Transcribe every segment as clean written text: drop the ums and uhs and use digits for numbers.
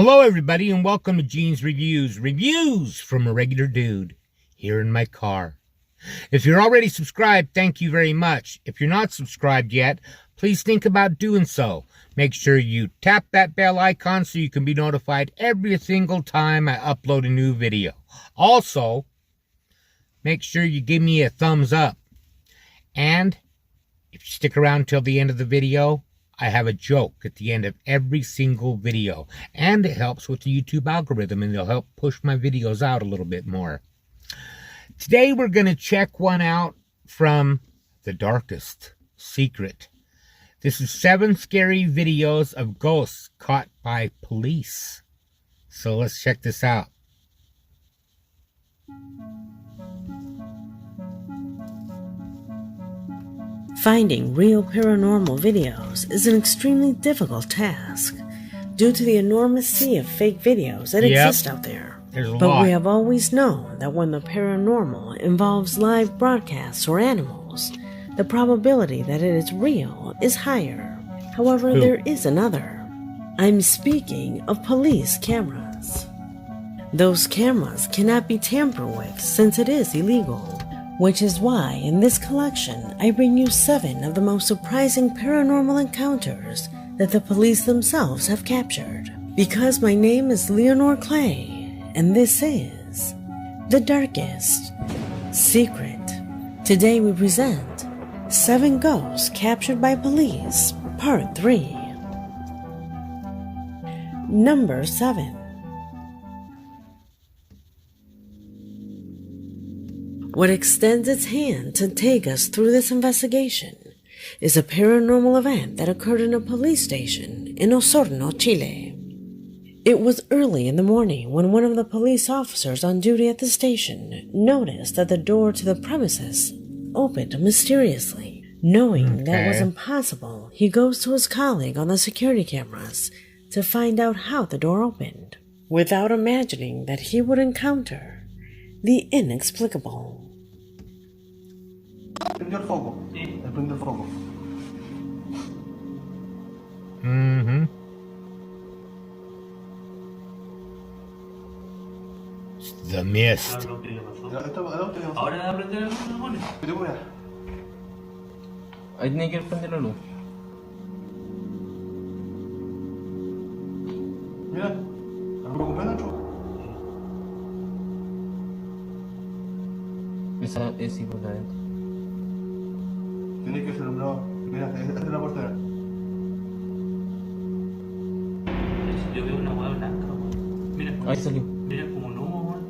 Hello everybody and welcome to Gene's Reviews. Reviews from a regular dude here in my car. If you're already subscribed, thank you very much. If you're not subscribed yet, please think about doing so. Make sure you tap that bell icon so you can be notified every single time I upload a new video. Also, make sure you give me a thumbs up. And if you stick around till the end of the video, I have a joke at the end of every single video, and it helps with the YouTube algorithm, and it'll help push my videos out a little bit more. Today we're going to check one out from The Darkest Secret. This is 7 scary videos of ghosts caught by police. So let's check this out. Finding real paranormal videos is an extremely difficult task due to the enormous sea of fake videos that exist out there. But we have always known that when the paranormal involves live broadcasts or animals, the probability that it is real is higher. However, there is another. I'm speaking of police cameras. Those cameras cannot be tampered with since it is illegal. Which is why in this collection I bring you 7 of the most surprising paranormal encounters that the police themselves have captured. Because my name is Leonore Clay, and this is The Darkest Secret. Today we present 7 Ghosts Captured by Police, Part 3. Number 7. What extends its hand to take us through this investigation is a paranormal event that occurred in a police station in Osorno, Chile. It was early in the morning when one of the police officers on duty at the station noticed that the door to the premises opened mysteriously. Knowing that was impossible, he goes to his colleague on the security cameras to find out how the door opened, without imagining that he would encounter the inexplicable. Prendió el foco. Sí. Prendió el foco. The mist. Ahora va a prender la luz, pero voy a... Ahí tiene que prender la luz. Mira, ¿la preocupé adentro? Esa es igual adentro. Tiene que ser alumbrado. Mira, esta es la puerta. Yo veo una hueá blanca. Mira, ahí salió. Mira como un humo, weón.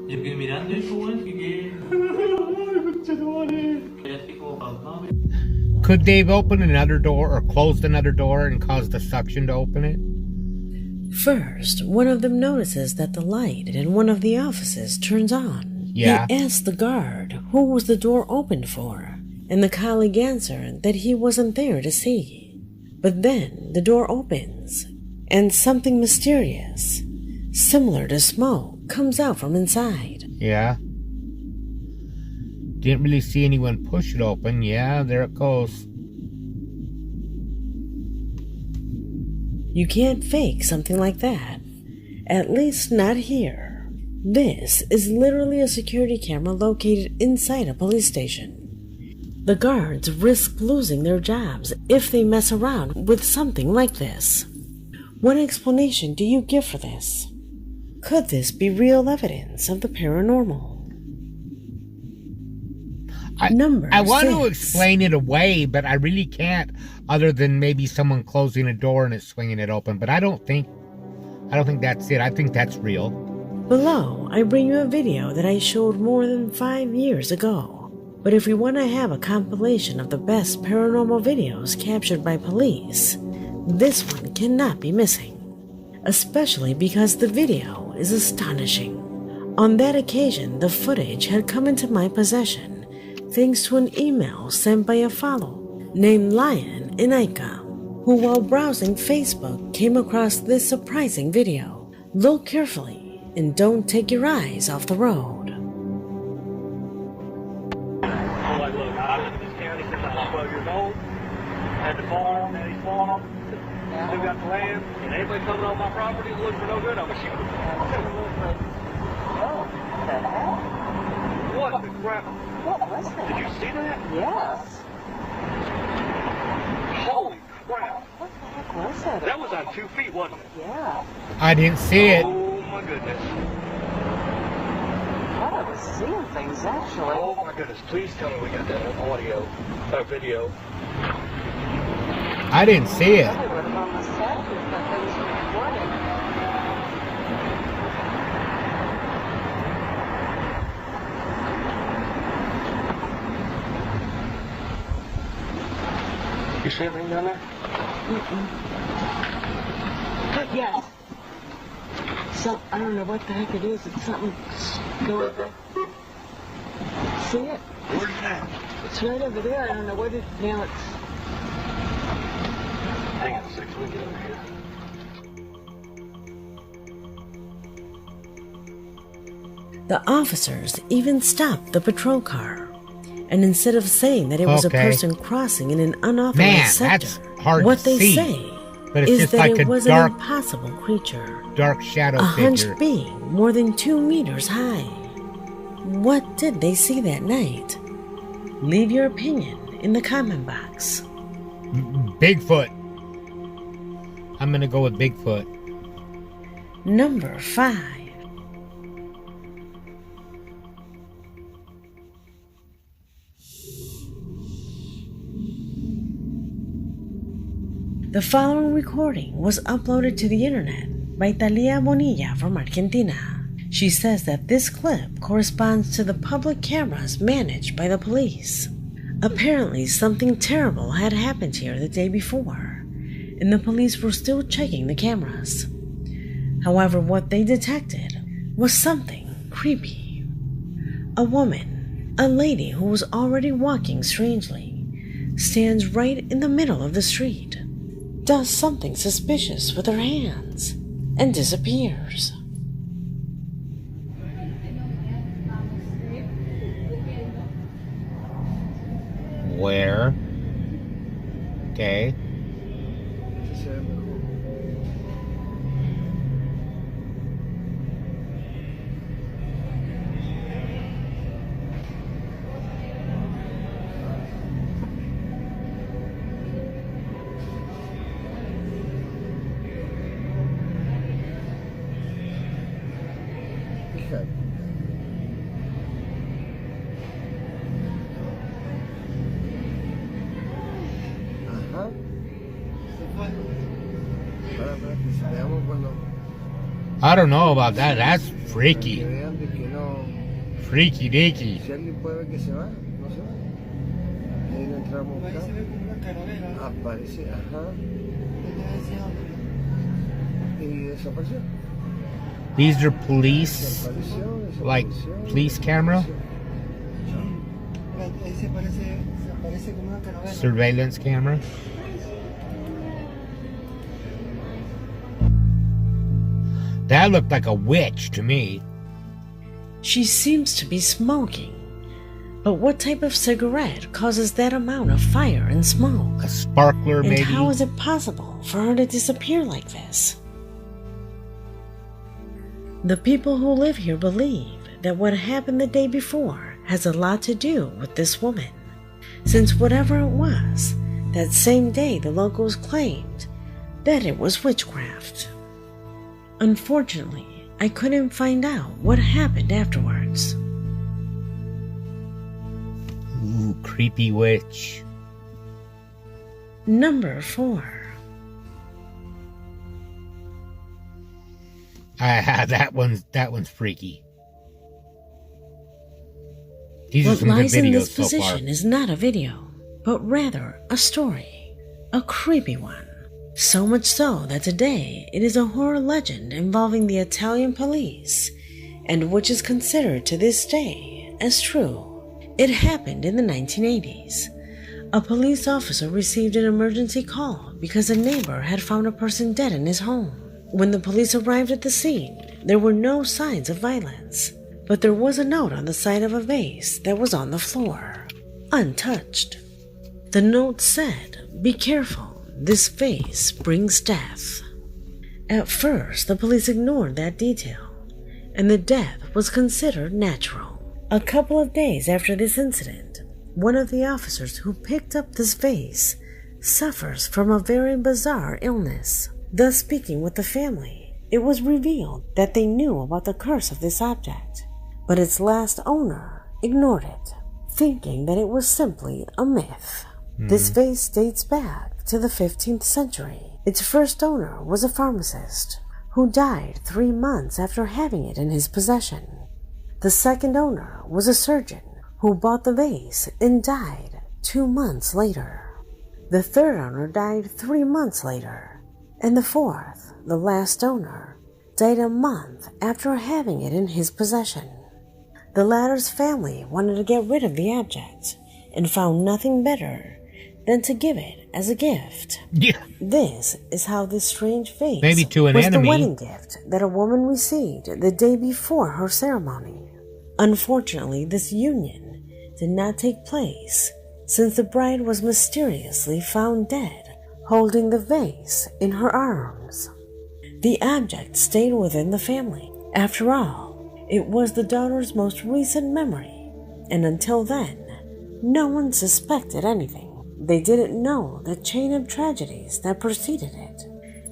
Yo quedé mirando eso, weón, que... Así como palmado. Could they have opened another door or closed another door and caused the suction to open it? First, one of them notices that the light in one of the offices turns on. Yeah. He asks the guard who was the door opened for, and the colleague answered that he wasn't there to see. But then the door opens, and something mysterious, similar to smoke, comes out from inside. Yeah. Didn't really see anyone push it open. Yeah, there it goes. You can't fake something like that. At least not here. This is literally a security camera located inside a police station. The guards risk losing their jobs if they mess around with something like this. What explanation do you give for this? Could this be real evidence of the paranormal? I want to explain it away, but I really can't, other than maybe someone closing a door and it's swinging it open. But I don't think that's it. I think that's real. Below, I bring you a video that I showed more than 5 years ago. But if we want to have a compilation of the best paranormal videos captured by police, this one cannot be missing. Especially because the video is astonishing. On that occasion, the footage had come into my possession thanks to an email sent by a follower named Lion Inaika, who while browsing Facebook came across this surprising video. Look carefully and don't take your eyes off the road. Oh, I love had the farm, and he's farm. Still got the land, and anybody coming on my property looking for no good, I'm gonna shoot them. Oh, what the hell? What the crap? What was that? Did you see that? Yes. Holy crap. What the heck was that? That was on 2 feet, wasn't it? Yeah. I didn't see it. Oh my goodness. Thought I was seeing things actually. Oh my goodness. Please tell me we got that on audio, video. I didn't see it. Probably would have on the set if that things were recording. You see anything down there? Yes. So, I don't know what the heck it is. It's something going there. See it? Where's that? It's right over there. I don't know what it is. Now it's... Hang on a second. Let me get over here. The officers even stopped the patrol car. And instead of saying that it was a person crossing in an unauthorized sector, that's hard what to they see. say But it's is just that like it a was dark, an impossible creature, dark shadow a figure. hunched being more than 2 meters high. What did they see that night? Leave your opinion in the comment box. Bigfoot. I'm gonna go with Bigfoot. Number 5. The following recording was uploaded to the internet by Talia Bonilla from Argentina. She says that this clip corresponds to the public cameras managed by the police. Apparently, something terrible had happened here the day before, and the police were still checking the cameras. However, what they detected was something creepy. A woman, a lady who was already walking strangely, stands right in the middle of the street, does something suspicious with her hands, and disappears. Where? Okay. I don't know about that. That's freaky. Freaky deaky. These are police, like police camera, surveillance camera. That looked like a witch to me. She seems to be smoking. But what type of cigarette causes that amount of fire and smoke? A sparkler, maybe? And how is it possible for her to disappear like this? The people who live here believe that what happened the day before has a lot to do with this woman, since whatever it was, that same day the locals claimed that it was witchcraft. Unfortunately, I couldn't find out what happened afterwards. Ooh, creepy witch. Number 4. That one's freaky. These are what some good lies in videos this so far. position is not a video, but rather a story, a creepy one. So much so that today it is a horror legend involving the Italian police, and which is considered to this day as true. It happened in the 1980s. A police officer received an emergency call because a neighbor had found a person dead in his home. When the police arrived at the scene, there were no signs of violence, but there was a note on the side of a vase that was on the floor, untouched. The note said, Be careful, this face brings death. At first, the police ignored that detail, and the death was considered natural. A couple of days after this incident, one of the officers who picked up this vase suffers from a very bizarre illness. Thus, speaking with the family, it was revealed that they knew about the curse of this object, but its last owner ignored it, thinking that it was simply a myth. This vase dates back to the 15th century. Its first owner was a pharmacist who died 3 months after having it in his possession. The second owner was a surgeon who bought the vase and died 2 months later. The third owner died 3 months later, and the fourth, the last owner, died a month after having it in his possession. The latter's family wanted to get rid of the object and found nothing better than to give it as a gift. Yeah. This is how this strange vase Maybe to an was enemy. the wedding gift that a woman received the day before her ceremony. Unfortunately, this union did not take place since the bride was mysteriously found dead, holding the vase in her arms. The object stayed within the family. After all, it was the daughter's most recent memory, and until then, no one suspected anything. They didn't know the chain of tragedies that preceded it.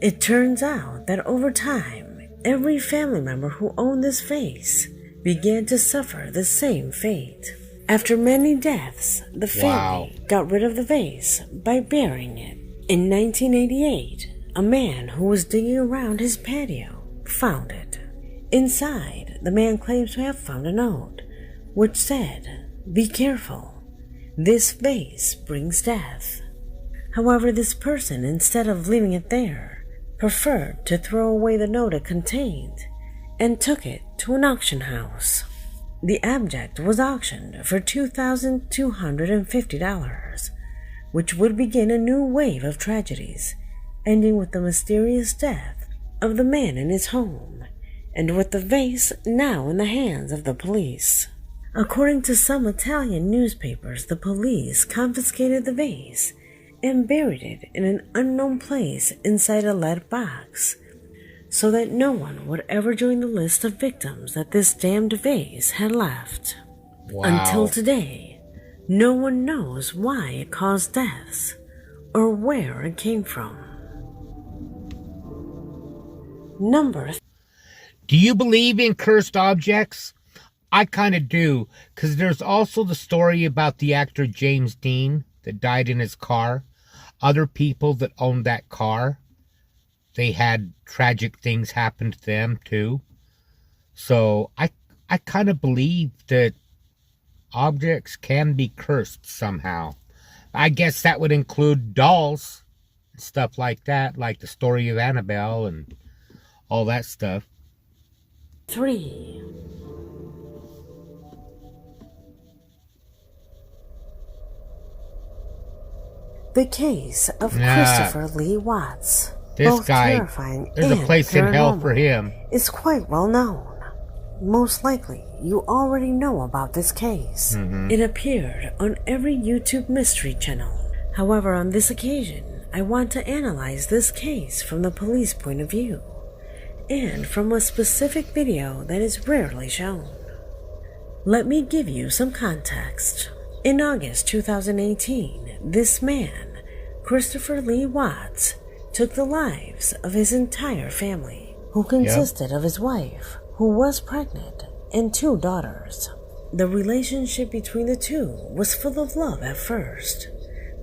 It turns out that over time, every family member who owned this vase began to suffer the same fate. After many deaths, the family got rid of the vase by burying it. In 1988, a man who was digging around his patio found it. Inside, the man claims to have found a note, which said, "Be careful. This vase brings death." However, this person, instead of leaving it there, preferred to throw away the note it contained and took it to an auction house. The object was auctioned for $2,250, which would begin a new wave of tragedies, ending with the mysterious death of the man in his home, and with the vase now in the hands of the police. According to some Italian newspapers, the police confiscated the vase and buried it in an unknown place inside a lead box, so that no one would ever join the list of victims that this damned vase had left. Until today, no one knows why it caused deaths or where it came from. Do you believe in cursed objects? I kind of do, because there's also the story about the actor James Dean that died in his car. Other people that owned that car, they had tragic things happen to them too. So I kind of believe that objects can be cursed somehow. I guess that would include dolls and stuff like that, like the story of Annabelle and all that stuff. 3. The case of Christopher Lee Watts, this both guy, terrifying there's and a place in hell for him, is quite well known. Most likely, you already know about this case. It appeared on every YouTube mystery channel. However, on this occasion, I want to analyze this case from the police point of view, and from a specific video that is rarely shown. Let me give you some context. In August 2018, this man, Christopher Lee Watts, took the lives of his entire family, who consisted of his wife, who was pregnant, and 2 daughters. The relationship between the two was full of love at first,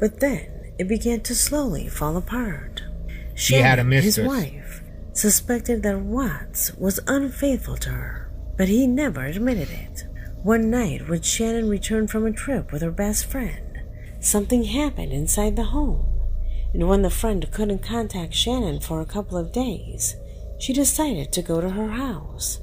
but then it began to slowly fall apart. She had a mistress. His wife, suspected that Watts was unfaithful to her, but he never admitted it. One night, when Shannon returned from a trip with her best friend, something happened inside the home, and when the friend couldn't contact Shannon for a couple of days, she decided to go to her house,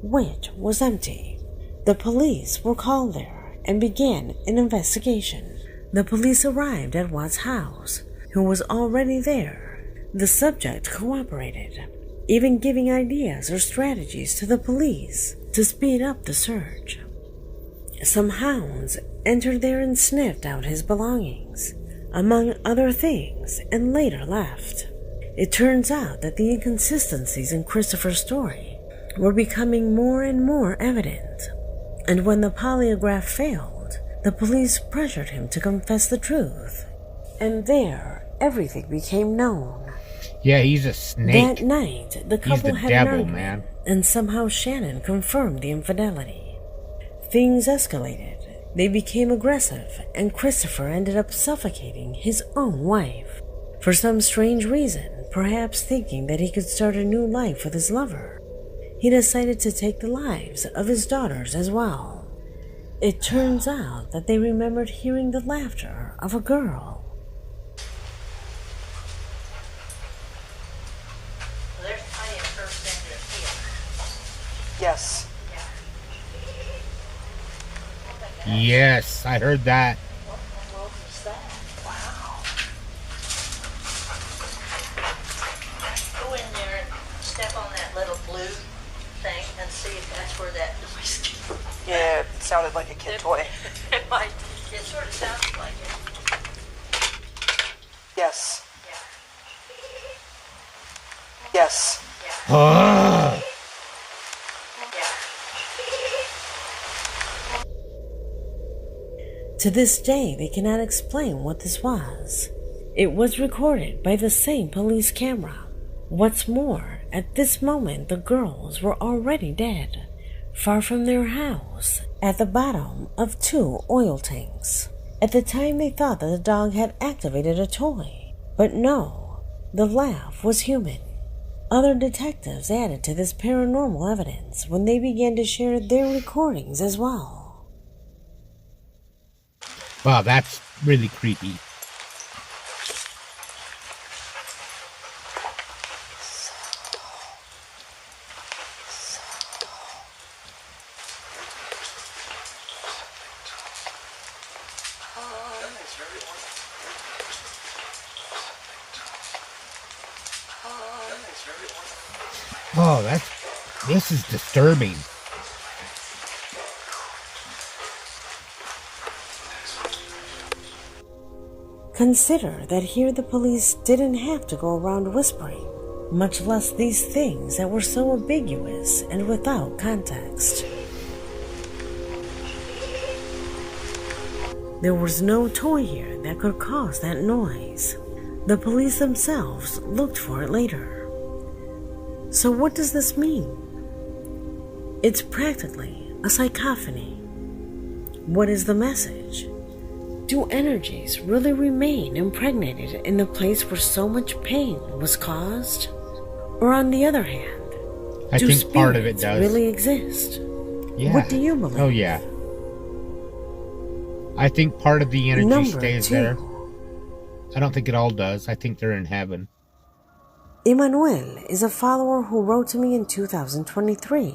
which was empty. The police were called there and began an investigation. The police arrived at Watts' house, who was already there. The subject cooperated, even giving ideas or strategies to the police to speed up the search. Some hounds entered there and sniffed out his belongings, among other things, and later left. It turns out that the inconsistencies in Christopher's story were becoming more and more evident, and when the polygraph failed, the police pressured him to confess the truth, and there everything became known. Yeah, he's a snake. That night, the couple had an argument, and somehow Shannon confirmed the infidelity. Things escalated. They became aggressive, and Christopher ended up suffocating his own wife. For some strange reason, perhaps thinking that he could start a new life with his lover, he decided to take the lives of his daughters as well. It turns out that they remembered hearing the laughter of a girl. There's plenty of first here. Yes. Yes, I heard that. What in the world is that? Wow. Go in there and step on that little blue thing and see if that's where that noise came from. Yeah, it sounded like a kid toy. It might. It sort of sounds like it. Yes. Yeah. Yes. Ah. Yeah. To this day, they cannot explain what this was. It was recorded by the same police camera. What's more, at this moment the girls were already dead, far from their house, at the bottom of 2 oil tanks. At the time they thought that the dog had activated a toy, but no, the laugh was human. Other detectives added to this paranormal evidence when they began to share their recordings as well. Wow, that's really creepy. Oh, this is disturbing. Consider that here the police didn't have to go around whispering, much less these things that were so ambiguous and without context. There was no toy here that could cause that noise. The police themselves looked for it later. So what does this mean? It's practically a cacophony. What is the message? Do energies really remain impregnated in the place where so much pain was caused? Or on the other hand, I do think part of it spirits does. really exist? Yeah. What do you believe? Oh, yeah. I think part of the energy Number stays 2. there. I don't think it all does. I think they're in heaven. Emmanuel is a follower who wrote to me in 2023,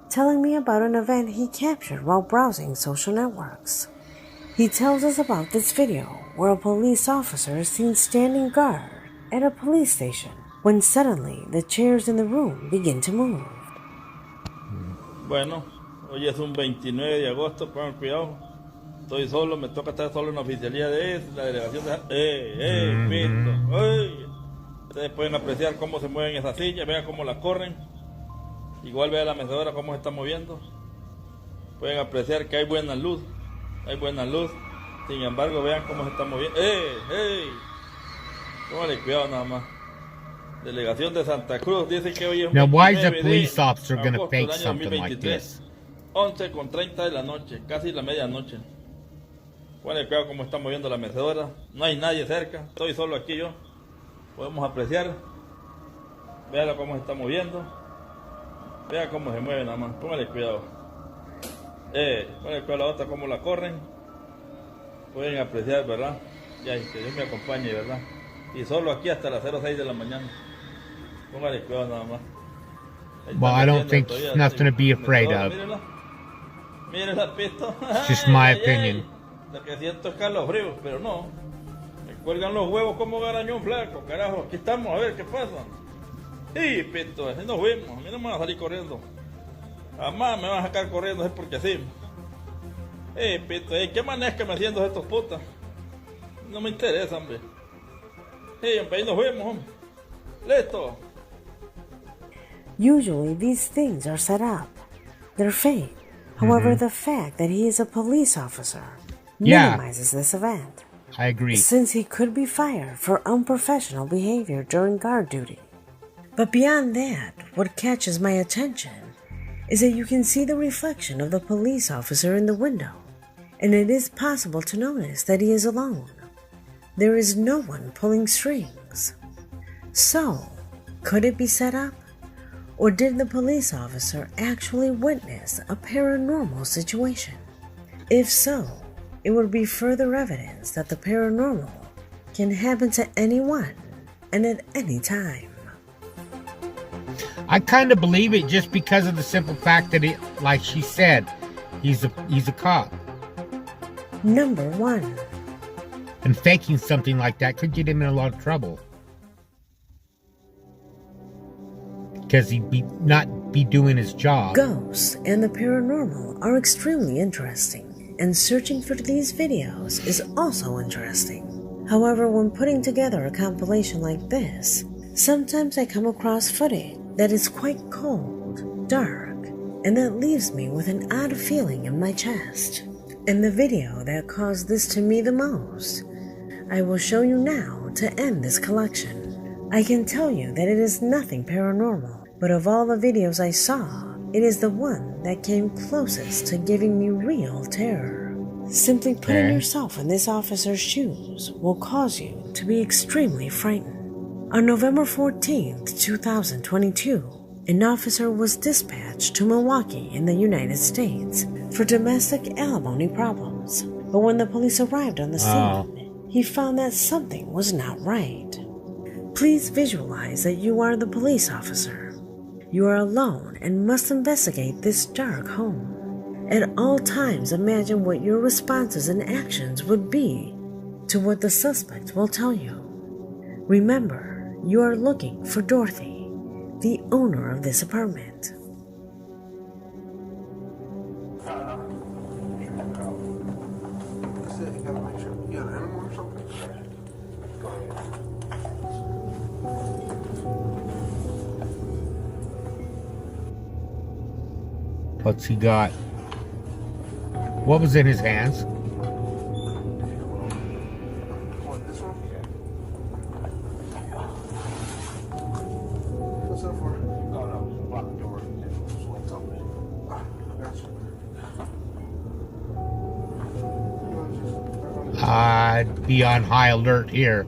telling me about an event he captured while browsing social networks. He tells us about this video where a police officer is seen standing guard at a police station when suddenly the chairs in the room begin to move. Bueno, hoy es un 29 de agosto, pongan cuidado. Estoy solo, me toca estar solo en la oficialía de la delegación de... Pito! ¡Ay! Ustedes pueden apreciar cómo se mueven esas sillas, vean cómo las corren. Igual vean la mecedora cómo se está moviendo. Pueden apreciar que hay buena luz. Sin embargo, vean cómo se está moviendo. Póngale cuidado nada más. Delegación de Santa Cruz dice que hoy es Now, why is a 29 police de officer going to agosto fake del año something like 2023. this? 11:30 de la noche, casi la medianoche. Póngale cuidado cómo está moviendo la mecedora. No hay nadie cerca, estoy solo aquí yo. Podemos apreciar. Véalo cómo se está moviendo. Vea cómo se mueve nada más. Póngale cuidado. Póngale cuidado a la otra cómo la corren. Pueden apreciar, ¿verdad? Ya, que Dios me acompañe, ¿verdad? Y solo aquí hasta las 06 de la mañana. Póngale cuidado nada más. Well, I don't think it's nothing to be afraid of. Mírenla, Pito. It's just my opinion. Lo que siento es calofrío, pero no. Me cuelgan los huevos como garañón flaco, carajo. Aquí estamos, a ver qué pasa. Sí, Pito, así nos fuimos. A mí no me van a salir corriendo. Jamás me van a sacar corriendo, es porque sí. Pito, ¿qué manera que me haciendo estos putas? No me interesa, hombre. Hey, hombre, ahí nos vemos, hombre. Listo. Usually these things are set up. They're fake. However, the fact that he is a police officer minimizes this event. I agree. Since he could be fired for unprofessional behavior during guard duty. But beyond that, what catches my attention is that you can see the reflection of the police officer in the window, and it is possible to notice that he is alone. There is no one pulling strings. So, could it be set up? Or did the police officer actually witness a paranormal situation? If so, it would be further evidence that the paranormal can happen to anyone and at any time. I kind of believe it just because of the simple fact that it, like she said, he's a cop. Number 1. And faking something like that could get him in a lot of trouble. Because he'd not be doing his job. Ghosts and the paranormal are extremely interesting, and searching for these videos is also interesting. However, when putting together a compilation like this, sometimes I come across footage that is quite cold, dark, and that leaves me with an odd feeling in my chest. And the video that caused this to me the most, I will show you now to end this collection. I can tell you that it is nothing paranormal, but of all the videos I saw, it is the one that came closest to giving me real terror. Simply putting yourself in this officer's shoes will cause you to be extremely frightened. On November 14th, 2022, an officer was dispatched to Milwaukee in the United States for domestic alimony problems. But when the police arrived on the scene, he found that something was not right. Please visualize that you are the police officer. You are alone and must investigate this dark home. At all times, imagine what your responses and actions would be to what the suspect will tell you. Remember, you are looking for Dorothy, the owner of this apartment. What's he got? What was in his hands? What's that for? Oh no, block the door. Swing something. Gotcha. I'd be on high alert here.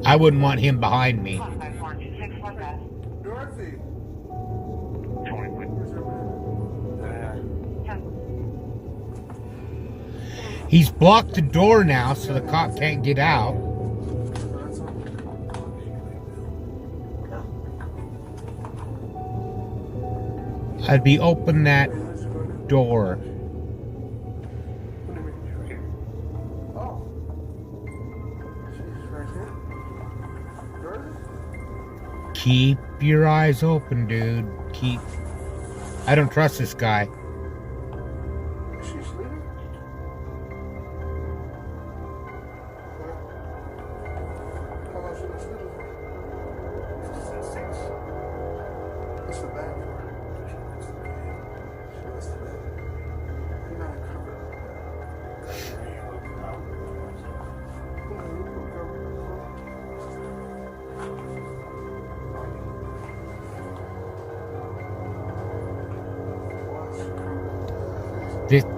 I wouldn't want him behind me. Dorothy. He's blocked the door now, so the cop can't get out. I'd be open that door. Keep your eyes open, dude. I don't trust this guy. Is she sleeping? How long she been sleeping for? Since 6. What's the bag for? She wants the bag. You're not covered.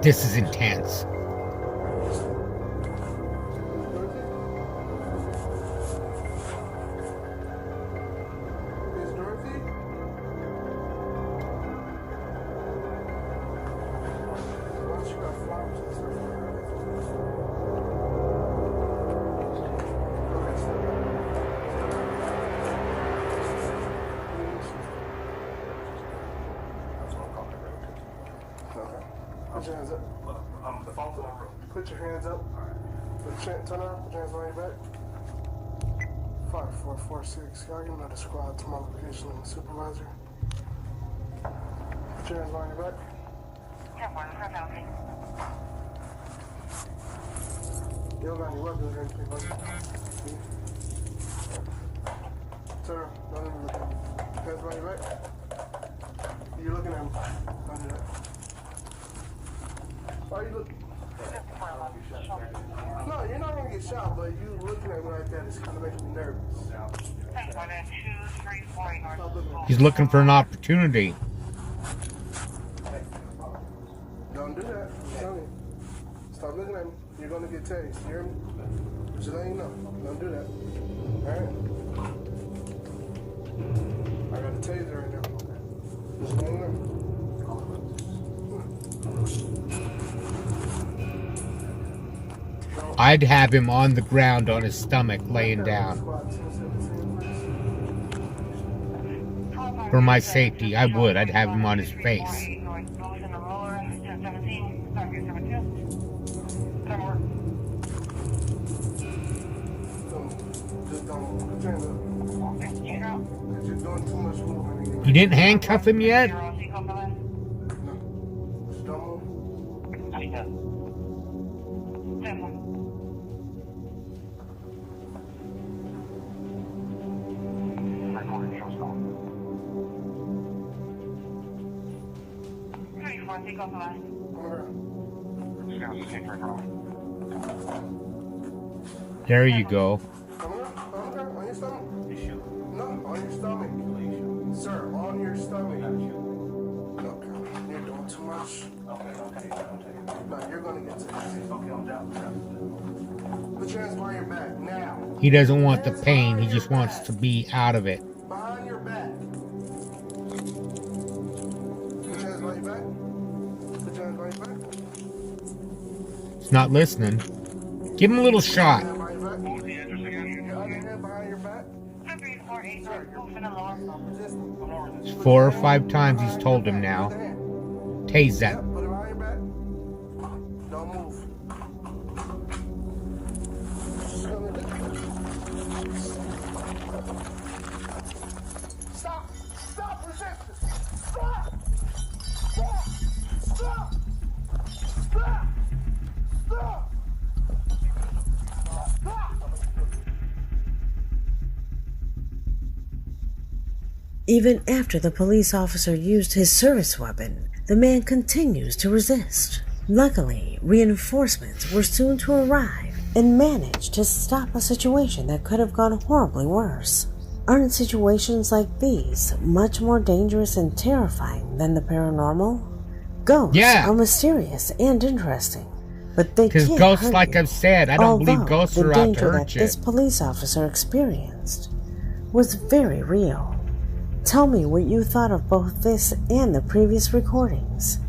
This is intense. Is Dorothy? Why she got flowers and stuff? Put your hands up. The phone for the room. Put your hands up. Turn around. Put your hands behind your back. 5446. Y'all give me the squad to my location and the supervisor. Put your hands behind your back. You don't got any weapons or anything, buddy. Sir, don't even look at me. Hands behind your back. You're looking at me. Don't do that. Why are you looking? No, you're not gonna get shot, but you looking at me like that is kind of making me nervous. He's looking for an opportunity. Don't do that. I'm telling you. Stop looking at me. You're gonna get tased. You hear me? Just letting you know. Don't do that. Alright? I got a taser right now. Just letting you know. I'd have him on the ground on his stomach, laying down. For my safety, I would. I'd have him on his face. You didn't handcuff him yet? There you go. On your stomach? No, on your stomach. Sir, on your stomach. Okay, you're doing too much. Okay. No, you're gonna get to this. Okay, I'm down. Put your hands behind your back now. He doesn't want the pain. He just wants to be out of it. Behind your back. Put your hands behind your back. Put your hands behind your back. He's not listening. Give him a little shot. It's 4 or 5 times he's told him now. Tase that. Don't move. Stop! Stop resisting! Stop! Stop! Stop! Stop! Stop! Even after the police officer used his service weapon, the man continues to resist. Luckily, reinforcements were soon to arrive and managed to stop a situation that could have gone horribly worse. Aren't situations like these much more dangerous and terrifying than the paranormal? Ghosts are mysterious and interesting, but they can't hurt ghosts, you. like I've said, I don't believe ghosts are out to hurt you. The danger that this police officer experienced was very real. Tell me what you thought of both this and the previous recordings,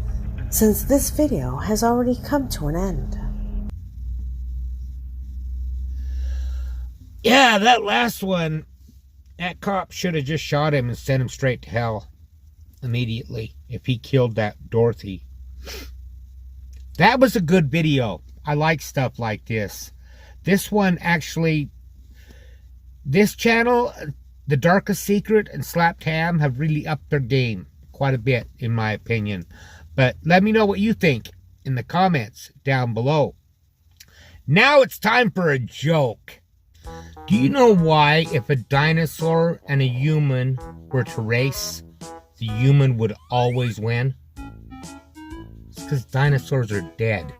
since this video has already come to an end. Yeah, that last one, that cop should have just shot him and sent him straight to hell immediately if he killed that Dorothy. That was a good video. I like stuff like this. This one actually, this channel, The Darkest Secret and Slapped Ham, have really upped their game quite a bit, in my opinion. But let me know what you think in the comments down below. Now it's time for a joke. Do you know why, if a dinosaur and a human were to race, the human would always win? It's because dinosaurs are dead.